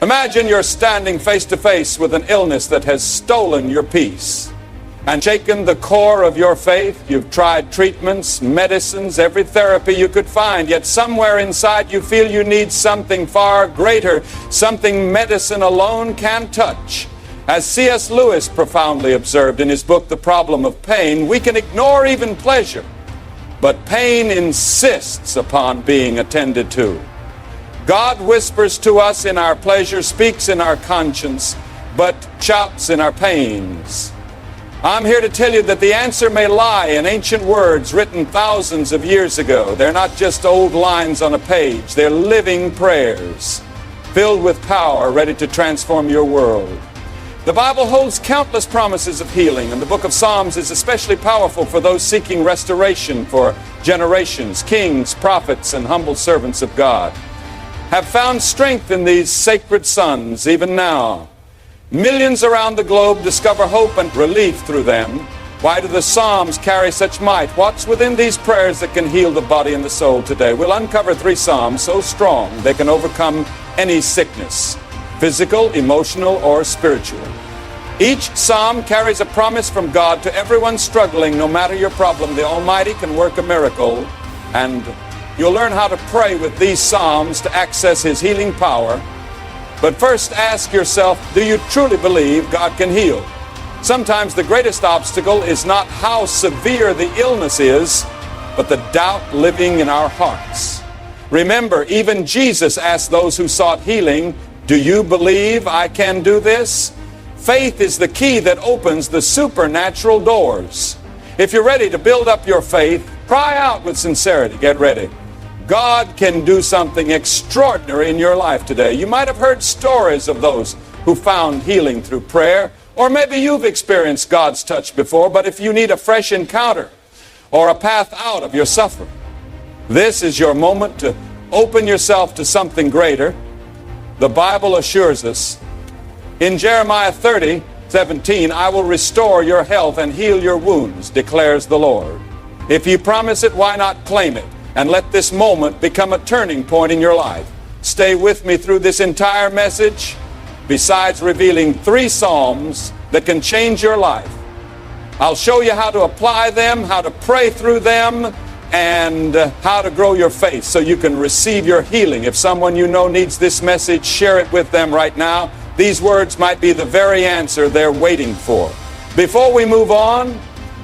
Imagine you're standing face to face with an illness that has stolen your peace and shaken the core of your faith. You've tried treatments, medicines, every therapy you could find, yet somewhere inside you feel you need something far greater, something medicine alone can't touch. As C.S. Lewis profoundly observed in his book, The Problem of Pain, we can ignore even pleasure, but pain insists upon being attended to. God whispers to us in our pleasure, speaks in our conscience, but shouts in our pains. I'm here to tell you that the answer may lie in ancient words written thousands of years ago. They're not just old lines on a page. They're living prayers filled with power, ready to transform your world. The Bible holds countless promises of healing, and the book of Psalms is especially powerful for those seeking restoration for generations. Kings, prophets, and humble servants of God have found strength in these sacred sons even now. Millions around the globe discover hope and relief through them. Why do the Psalms carry such might? What's within these prayers that can heal the body and the soul today? We'll uncover 3 Psalms so strong they can overcome any sickness, physical, emotional, or spiritual. Each psalm carries a promise from God to everyone struggling. No matter your problem, the Almighty can work a miracle, and you'll learn how to pray with these psalms to access His healing power. But first, ask yourself, do you truly believe God can heal? Sometimes the greatest obstacle is not how severe the illness is, but the doubt living in our hearts. Remember, even Jesus asked those who sought healing, do you believe I can do this? Faith is the key that opens the supernatural doors. If you're ready to build up your faith, cry out with sincerity. Get ready. God can do something extraordinary in your life today. You might have heard stories of those who found healing through prayer, or maybe you've experienced God's touch before, but if you need a fresh encounter or a path out of your suffering, this is your moment to open yourself to something greater. The Bible assures us in Jeremiah 30:17, I will restore your health and heal your wounds, declares the Lord. If you promise it, why not claim it? And let this moment become a turning point in your life. Stay with me through this entire message. Besides revealing 3 Psalms that can change your life, I'll show you how to apply them, how to pray through them, and how to grow your faith so you can receive your healing. If someone you know needs this message, share it with them right now. These words might be the very answer they're waiting for. Before we move on,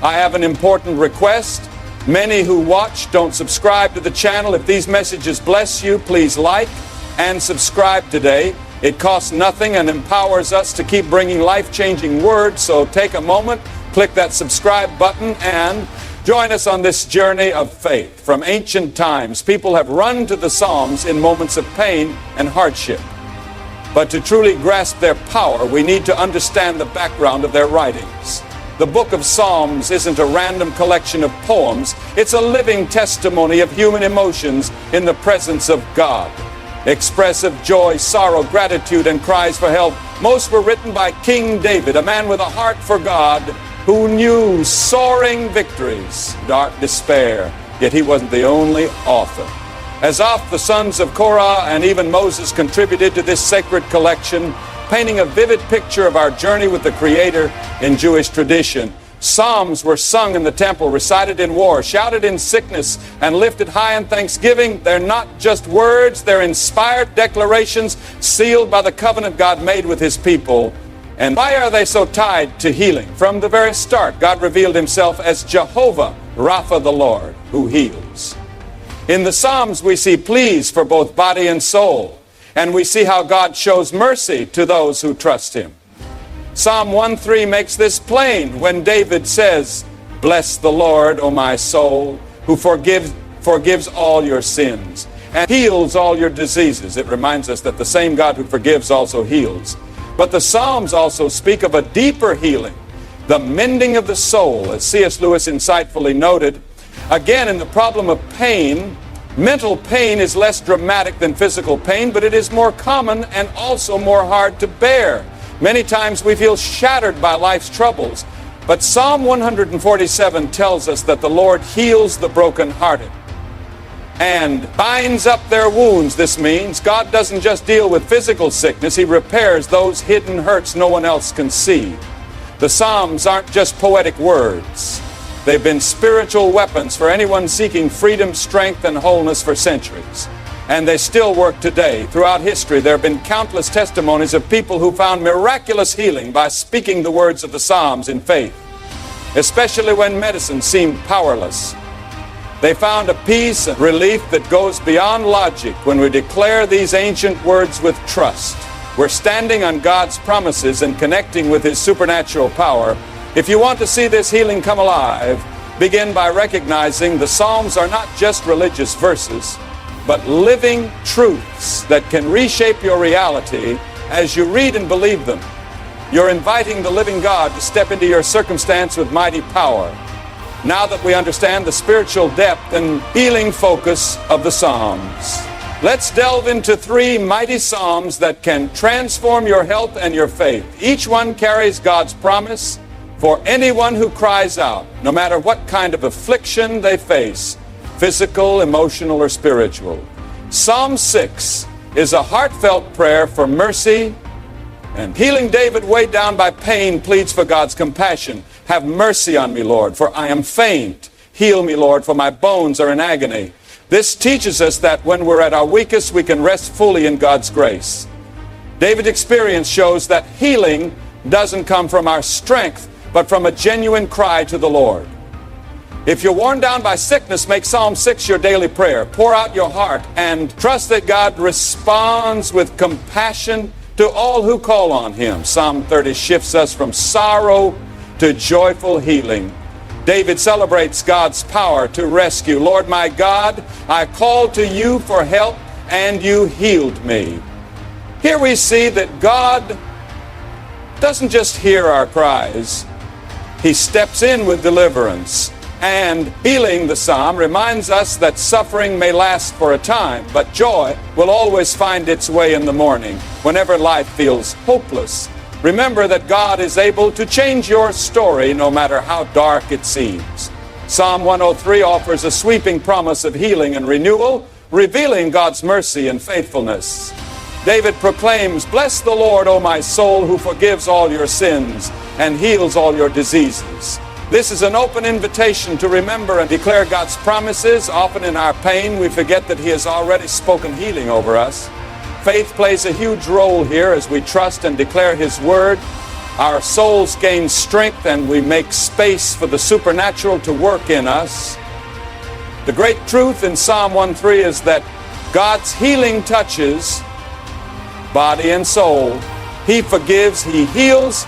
I have an important request. Many who watch don't subscribe to the channel. If these messages bless you, please like and subscribe today. It costs nothing and empowers us to keep bringing life-changing words. So take a moment, click that subscribe button, and join us on this journey of faith. From ancient times, people have run to the Psalms in moments of pain and hardship. But to truly grasp their power, we need to understand the background of their writings. The book of Psalms isn't a random collection of poems. It's a living testimony of human emotions in the presence of God. Expressive joy, sorrow, gratitude, and cries for help. Most were written by King David, a man with a heart for God who knew soaring victories, dark despair, yet he wasn't the only author. Asaph, the sons of Korah, and even Moses contributed to this sacred collection, painting a vivid picture of our journey with the Creator in Jewish tradition. Psalms were sung in the temple, recited in war, shouted in sickness, and lifted high in thanksgiving. They're not just words, they're inspired declarations sealed by the covenant God made with His people. And why are they so tied to healing? From the very start, God revealed Himself as Jehovah Rapha, the Lord, who heals. In the Psalms, we see pleas for both body and soul, and we see how God shows mercy to those who trust Him. Psalm 1:3 makes this plain when David says, "Bless the Lord, O my soul, who forgives all your sins and heals all your diseases." It reminds us that the same God who forgives also heals. But the Psalms also speak of a deeper healing, the mending of the soul, as C.S. Lewis insightfully noted. Again, in the problem of pain, mental pain is less dramatic than physical pain, but it is more common and also more hard to bear. Many times we feel shattered by life's troubles, but Psalm 147 tells us that the Lord heals the brokenhearted. and binds up their wounds. This means God doesn't just deal with physical sickness, He repairs those hidden hurts no one else can see. The Psalms aren't just poetic words. They've been spiritual weapons for anyone seeking freedom, strength, and wholeness for centuries. And they still work today. Throughout history, there have been countless testimonies of people who found miraculous healing by speaking the words of the Psalms in faith, especially when medicine seemed powerless. They found a peace and relief that goes beyond logic when we declare these ancient words with trust. We're standing on God's promises and connecting with His supernatural power. If you want to see this healing come alive, begin by recognizing the Psalms are not just religious verses, but living truths that can reshape your reality as you read and believe them. You're inviting the living God to step into your circumstance with mighty power. Now that we understand the spiritual depth and healing focus of the Psalms, let's delve into 3 mighty Psalms that can transform your health and your faith. Each one carries God's promise for anyone who cries out, no matter what kind of affliction they face, physical, emotional, or spiritual. Psalm 6 is a heartfelt prayer for mercy and healing. David, weighed down by pain, pleads for God's compassion. Have mercy on me, Lord, for I am faint. Heal me, Lord, for my bones are in agony. This teaches us that when we're at our weakest, we can rest fully in God's grace. David's experience shows that healing doesn't come from our strength, but from a genuine cry to the Lord. If you're worn down by sickness, make Psalm 6 your daily prayer. Pour out your heart and trust that God responds with compassion to all who call on Him. Psalm 30 shifts us from sorrow to joyful healing. David celebrates God's power to rescue. Lord my God, I called to you for help, and you healed me. Here we see that God doesn't just hear our cries. He steps in with deliverance. And healing, the psalm, reminds us that suffering may last for a time, but joy will always find its way in the morning, whenever life feels hopeless. Remember that God is able to change your story no matter how dark it seems. Psalm 103 offers a sweeping promise of healing and renewal, revealing God's mercy and faithfulness. David proclaims, "Bless the Lord, O my soul, who forgives all your sins and heals all your diseases." This is an open invitation to remember and declare God's promises. Often in our pain, we forget that He has already spoken healing over us. Faith plays a huge role here as we trust and declare His word. Our souls gain strength and we make space for the supernatural to work in us. The great truth in Psalm 103 is that God's healing touches body and soul. He forgives, He heals,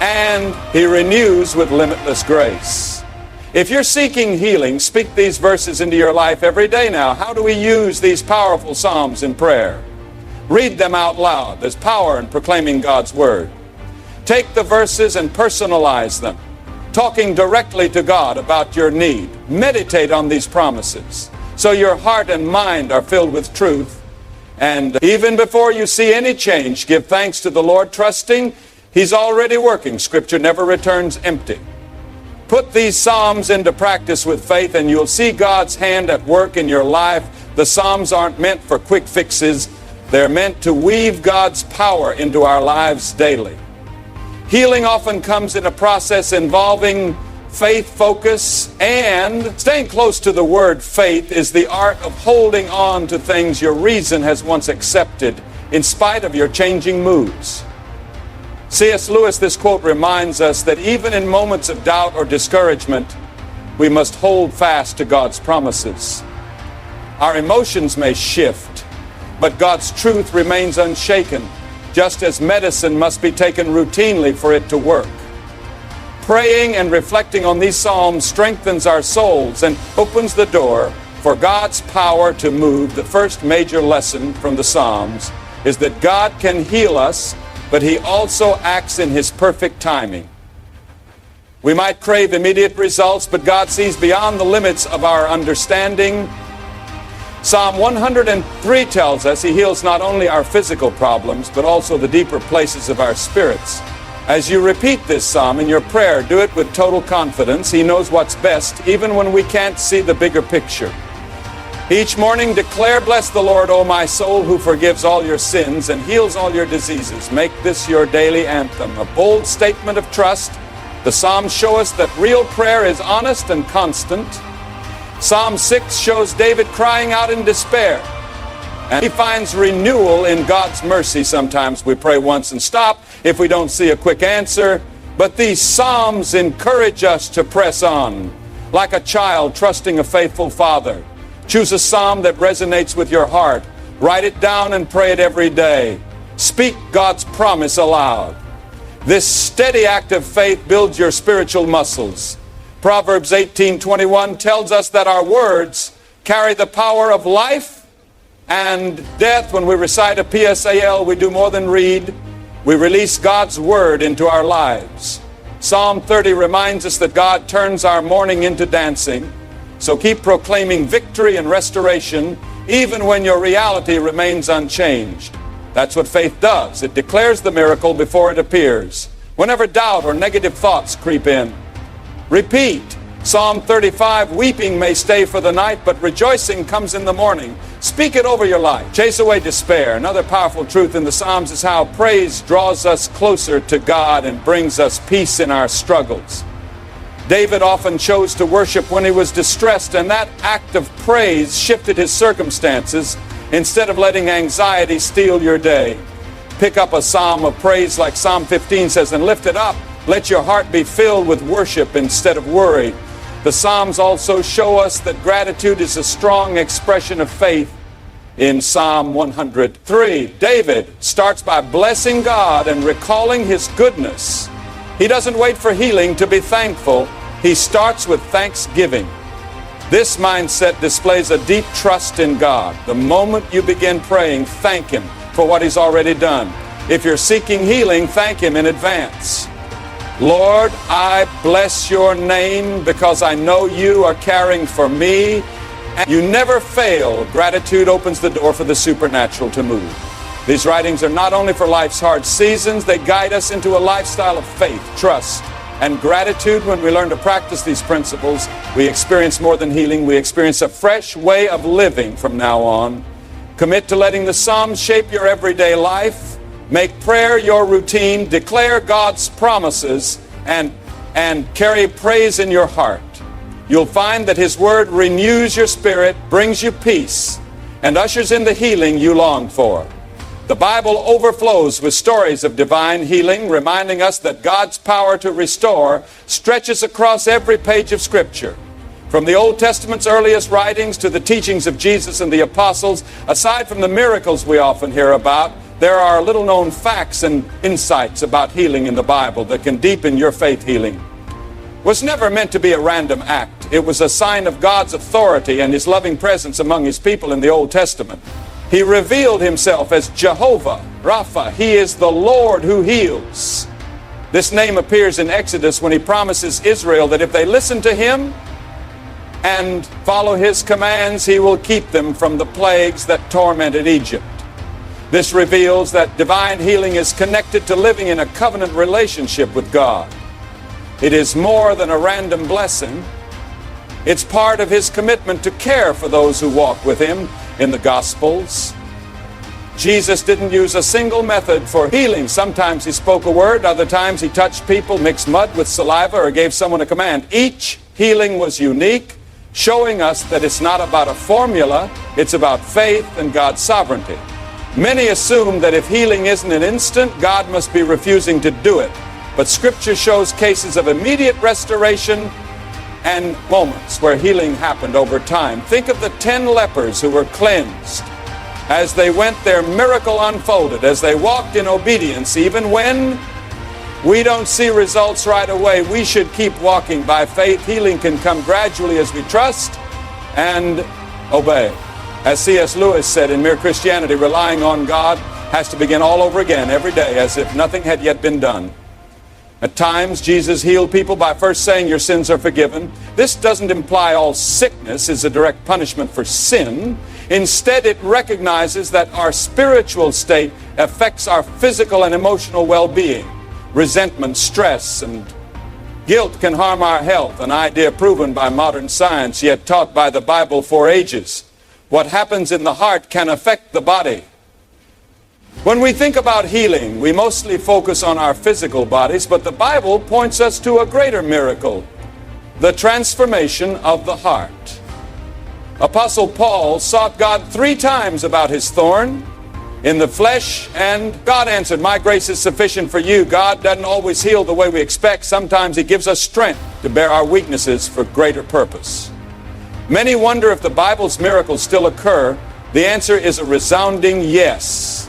and He renews with limitless grace. If you're seeking healing, speak these verses into your life every day now. How do we use these powerful Psalms in prayer? Read them out loud. There's power in proclaiming God's word. Take the verses and personalize them, talking directly to God about your need. Meditate on these promises so your heart and mind are filled with truth. And even before you see any change, give thanks to the Lord, trusting He's already working. Scripture never returns empty. Put these Psalms into practice with faith and you'll see God's hand at work in your life. The Psalms aren't meant for quick fixes. They're meant to weave God's power into our lives daily. Healing often comes in a process involving faith focus, and staying close to the word faith is the art of holding on to things your reason has once accepted in spite of your changing moods. C.S. Lewis, this quote reminds us that even in moments of doubt or discouragement, we must hold fast to God's promises. Our emotions may shift, but God's truth remains unshaken, just as medicine must be taken routinely for it to work. Praying and reflecting on these Psalms strengthens our souls and opens the door for God's power to move. The first major lesson from the Psalms is that God can heal us, but He also acts in His perfect timing. We might crave immediate results, but God sees beyond the limits of our understanding. Psalm 103 tells us He heals not only our physical problems, but also the deeper places of our spirits. As you repeat this psalm in your prayer, do it with total confidence. He knows what's best, even when we can't see the bigger picture. Each morning declare, bless the Lord, O my soul, who forgives all your sins and heals all your diseases. Make this your daily anthem, a bold statement of trust. The Psalms show us that real prayer is honest and constant. Psalm 6 shows David crying out in despair, and he finds renewal in God's mercy. Sometimes we pray once and stop if we don't see a quick answer, but these Psalms encourage us to press on, like a child trusting a faithful father. Choose a psalm that resonates with your heart. Write it down and pray it every day. Speak God's promise aloud. This steady act of faith builds your spiritual muscles. Proverbs 18:21 tells us that our words carry the power of life and death. When we recite a PSAL, we do more than read. We release God's word into our lives. Psalm 30 reminds us that God turns our mourning into dancing. So keep proclaiming victory and restoration, even when your reality remains unchanged. That's what faith does. It declares the miracle before it appears. Whenever doubt or negative thoughts creep in, repeat Psalm 35, weeping may stay for the night, but rejoicing comes in the morning. Speak it over your life. Chase away despair. Another powerful truth in the Psalms is how praise draws us closer to God and brings us peace in our struggles. David often chose to worship when he was distressed, and that act of praise shifted his circumstances instead of letting anxiety steal your day. Pick up a psalm of praise like Psalm 15 says, and lift it up. Let your heart be filled with worship instead of worry. The Psalms also show us that gratitude is a strong expression of faith. In Psalm 103, David starts by blessing God and recalling his goodness. He doesn't wait for healing to be thankful. He starts with thanksgiving. This mindset displays a deep trust in God. The moment you begin praying, thank Him for what He's already done. If you're seeking healing, thank Him in advance. Lord, I bless your name because I know you are caring for me. And you never fail. Gratitude opens the door for the supernatural to move. These writings are not only for life's hard seasons, they guide us into a lifestyle of faith, trust, and gratitude. When we learn to practice these principles, we experience more than healing. We experience a fresh way of living from now on. Commit to letting the Psalms shape your everyday life. Make prayer your routine. Declare God's promises and carry praise in your heart. You'll find that His Word renews your spirit, brings you peace, and ushers in the healing you long for. The Bible overflows with stories of divine healing, reminding us that God's power to restore stretches across every page of Scripture. From the Old Testament's earliest writings to the teachings of Jesus and the apostles, aside from the miracles we often hear about, there are little-known facts and insights about healing in the Bible that can deepen your faith healing. It was never meant to be a random act. It was a sign of God's authority and His loving presence among His people in the Old Testament. He revealed Himself as Jehovah Rapha. He is the Lord who heals. This name appears in Exodus when He promises Israel that if they listen to Him and follow His commands, He will keep them from the plagues that tormented Egypt. This reveals that divine healing is connected to living in a covenant relationship with God. It is more than a random blessing. It's part of His commitment to care for those who walk with Him. In the Gospels, Jesus didn't use a single method for healing. Sometimes He spoke a word, other times He touched people, mixed mud with saliva, or gave someone a command. Each healing was unique, showing us that it's not about a formula, it's about faith and God's sovereignty. Many assume that if healing isn't an instant, God must be refusing to do it. But Scripture shows cases of immediate restoration and moments where healing happened over time. Think of the 10 lepers who were cleansed. As they went, their miracle unfolded. As they walked in obedience, even when we don't see results right away, we should keep walking by faith. Healing can come gradually as we trust and obey. As C.S. Lewis said in Mere Christianity, relying on God has to begin all over again every day as if nothing had yet been done. At times, Jesus healed people by first saying, your sins are forgiven. This doesn't imply all sickness is a direct punishment for sin. Instead, it recognizes that our spiritual state affects our physical and emotional well-being. Resentment, stress, and guilt can harm our health, an idea proven by modern science, yet taught by the Bible for ages. What happens in the heart can affect the body. When we think about healing, we mostly focus on our physical bodies, but the Bible points us to a greater miracle, the transformation of the heart. Apostle Paul sought God 3 times about his thorn in the flesh, and God answered, "My grace is sufficient for you." God doesn't always heal the way we expect. Sometimes he gives us strength to bear our weaknesses for greater purpose. Many wonder if the Bible's miracles still occur. The answer is a resounding yes.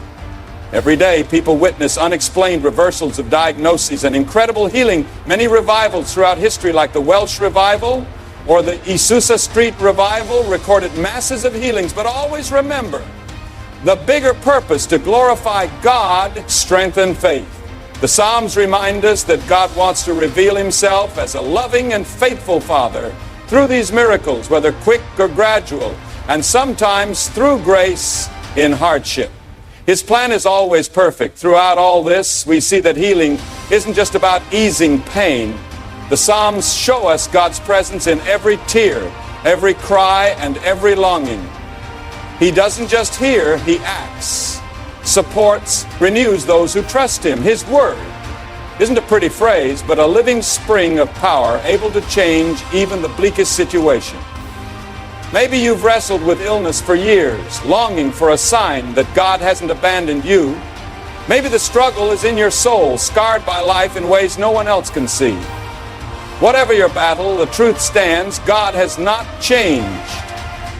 Every day, people witness unexplained reversals of diagnoses and incredible healing. Many revivals throughout history, like the Welsh revival or the Azusa Street revival, recorded masses of healings. But always remember, the bigger purpose, to glorify God, strengthen faith. The Psalms remind us that God wants to reveal himself as a loving and faithful Father through these miracles, whether quick or gradual, and sometimes through grace in hardship. His plan is always perfect. Throughout all this, we see that healing isn't just about easing pain. The Psalms show us God's presence in every tear, every cry, and every longing. He doesn't just hear, he acts, supports, renews those who trust him. His word isn't a pretty phrase, but a living spring of power, able to change even the bleakest situation. Maybe you've wrestled with illness for years, longing for a sign that God hasn't abandoned you. Maybe the struggle is in your soul, scarred by life in ways no one else can see. Whatever your battle, the truth stands: God has not changed.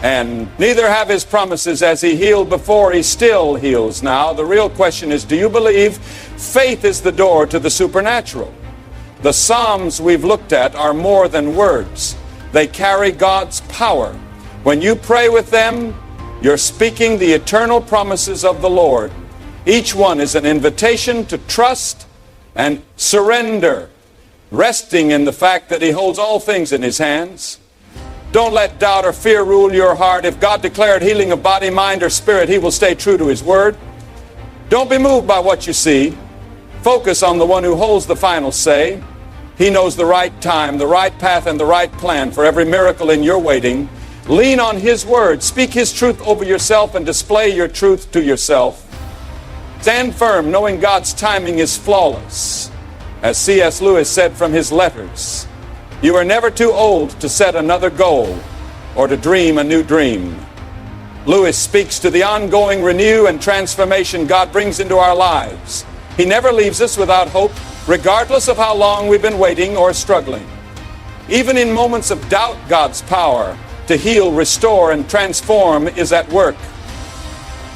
And neither have his promises. As he healed before, he still heals now. The real question is, do you believe? Faith is the door to the supernatural. The Psalms we've looked at are more than words. They carry God's power. When you pray with them, you're speaking the eternal promises of the Lord. Each one is an invitation to trust and surrender, resting in the fact that he holds all things in his hands. Don't let doubt or fear rule your heart. If God declared healing of body, mind, or spirit, he will stay true to his word. Don't be moved by what you see. Focus on the one who holds the final say. He knows the right time, the right path, and the right plan for every miracle in your waiting. Lean on his word. Speak his truth over yourself and display your truth to yourself. Stand firm, knowing God's timing is flawless. As C.S. Lewis said from his letters, you are never too old to set another goal or to dream a new dream. Lewis speaks to the ongoing renew and transformation God brings into our lives. He never leaves us without hope, regardless of how long we've been waiting or struggling. Even in moments of doubt, God's power to heal, restore, and transform is at work.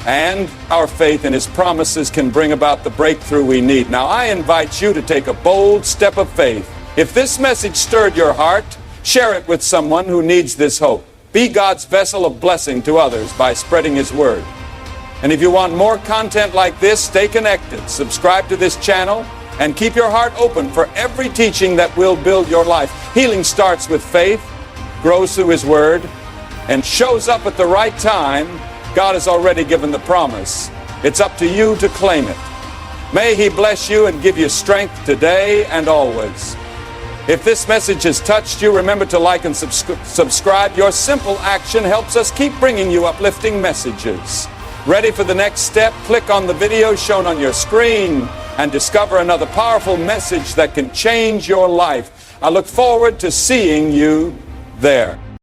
And our faith in his promises can bring about the breakthrough we need. Now, I invite you to take a bold step of faith. If this message stirred your heart, share it with someone who needs this hope. Be God's vessel of blessing to others by spreading his word. And if you want more content like this, stay connected. Subscribe to this channel and keep your heart open for every teaching that will build your life. Healing starts with faith, grows through his word, and shows up at the right time. God has already given the promise. It's up to you to claim it. May he bless you and give you strength today and always. If this message has touched you, remember to like and subscribe. Your simple action helps us keep bringing you uplifting messages. Ready for the next step? Click on the video shown on your screen and discover another powerful message that can change your life. I look forward to seeing you there.